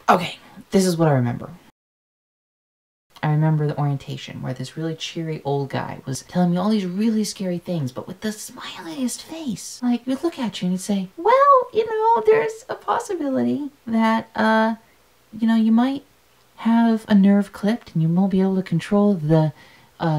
Okay, this is what I remember. I remember the orientation where this really cheery old guy was telling me all these really scary things, but with the smiliest face. Like, he'd look at you and he'd say, well, you know, there's a possibility that, you know, you might have a nerve clipped and you won't be able to control the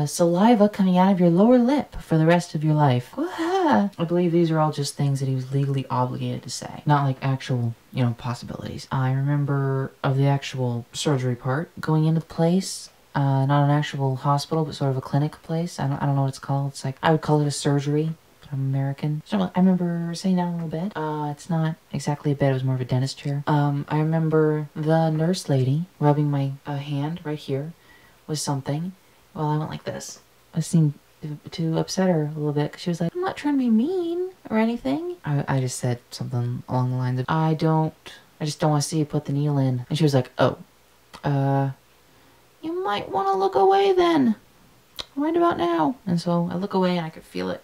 saliva coming out of your lower lip for the rest of your life. I believe these are all just things that he was legally obligated to say, not like actual, you know, possibilities. I remember of the actual surgery part, going into the place, not an actual hospital, but sort of a clinic place. I don't know what it's called. It's like, I would call it a surgery, but I'm American. So I remember sitting down on a bed. It's not exactly a bed, it was more of a dentist chair. I remember the nurse lady rubbing my hand right here with something. Well, I went like this. I seemed to upset her a little bit because she was like, I'm not trying to be mean or anything. I just said something along the lines of, I just don't want to see you put the needle in. And she was like, oh, you might want to look away then. Right about now. And so I look away and I could feel it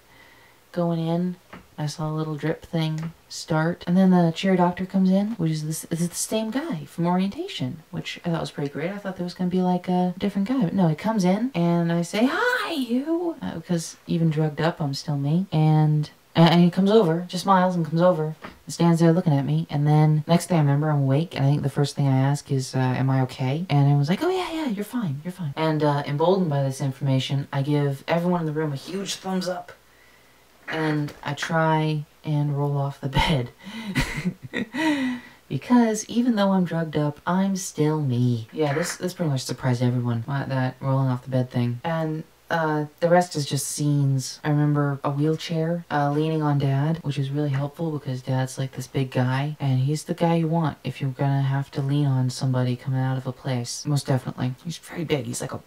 going in. I saw a little drip thing start. And then the chair doctor comes in, which is the same guy from orientation, which I thought was pretty great. I thought there was going to be like a different guy. But no, he comes in and I say, hi, you. Because even drugged up, I'm still me. And he comes over, just smiles and comes over and stands there looking at me. And then next thing I remember, I'm awake. And I think the first thing I ask is, am I okay? And I was like, oh yeah, you're fine, you're fine. And emboldened by this information, I give everyone in the room a huge thumbs up. And I try and roll off the bed. Because even though I'm drugged up, I'm still me. Yeah, this pretty much surprised everyone, that rolling off the bed thing. And the rest is just scenes. I remember a wheelchair leaning on Dad, which is really helpful because Dad's like this big guy. And he's the guy you want if you're gonna have to lean on somebody coming out of a place. Most definitely. He's very big. He's like a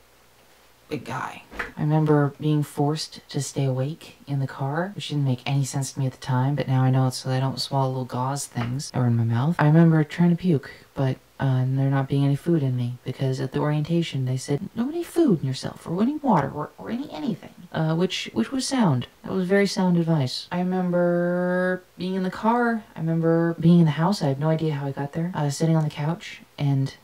big guy. I remember being forced to stay awake in the car, which didn't make any sense to me at the time, but now I know it's so I don't swallow little gauze things that were in my mouth. I remember trying to puke, but there not being any food in me, because at the orientation they said, no any food in yourself, or any water, or anything. Which was sound. That was very sound advice. I remember being in the car. I remember being in the house. I have no idea how I got there. I was sitting on the couch, and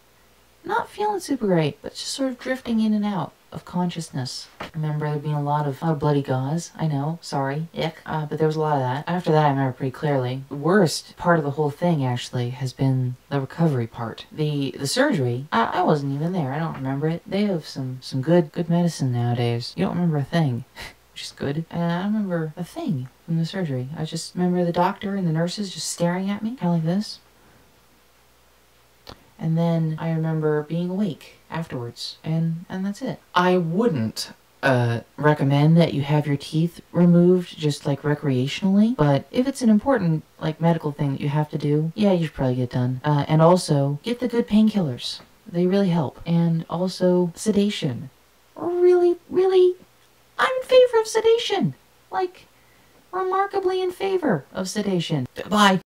not feeling super great, but just sort of drifting in and out of consciousness. I remember there being a lot of bloody gauze. I know, sorry, ick. But there was a lot of that. After that, I remember pretty clearly. The worst part of the whole thing, actually, has been the recovery part. The surgery, I wasn't even there. I don't remember it. They have some good medicine nowadays. You don't remember a thing, which is good. And I don't remember a thing from the surgery. I just remember the doctor and the nurses just staring at me, kind of like this. And then I remember being awake afterwards, and that's it. I wouldn't recommend that you have your teeth removed just like recreationally, but if it's an important like medical thing that you have to do, yeah, you should probably get done. And also get the good painkillers. They really help. And also sedation. Really, I'm in favor of sedation. Like, remarkably in favor of sedation. Bye.